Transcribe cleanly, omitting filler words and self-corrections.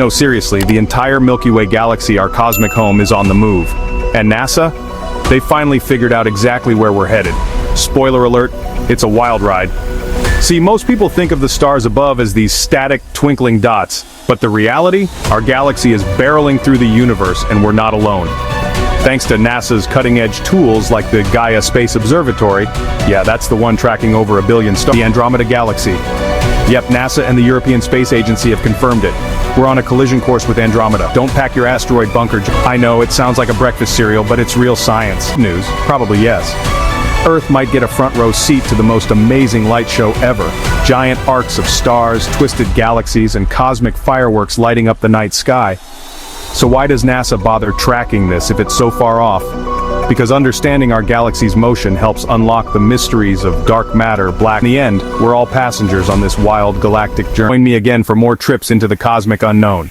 No, seriously, the entire Milky Way galaxy, our cosmic home, is on the move. And NASA? They finally figured out exactly where we're headed. Spoiler alert, it's a wild ride. See, most people think of the stars above as these static, twinkling dots, but the reality? Our galaxy is barreling through the universe, and we're not alone. Thanks to NASA's cutting-edge tools like the GAIA Space Observatory, yeah, that's the one tracking over 1 billion stars, the Andromeda Galaxy. Yep, NASA and the European Space Agency have confirmed it. We're on a collision course with Andromeda. Don't pack your asteroid bunker. I know, it sounds like a breakfast cereal, but it's real science. News? Probably yes. Earth might get a front-row seat to the most amazing light show ever. Giant arcs of stars, twisted galaxies, and cosmic fireworks lighting up the night sky. So why does NASA bother tracking this if it's so far off? Because understanding our galaxy's motion helps unlock the mysteries of dark matter, black. In the end, we're all passengers on this wild galactic journey. Join me again for more trips into the cosmic unknown.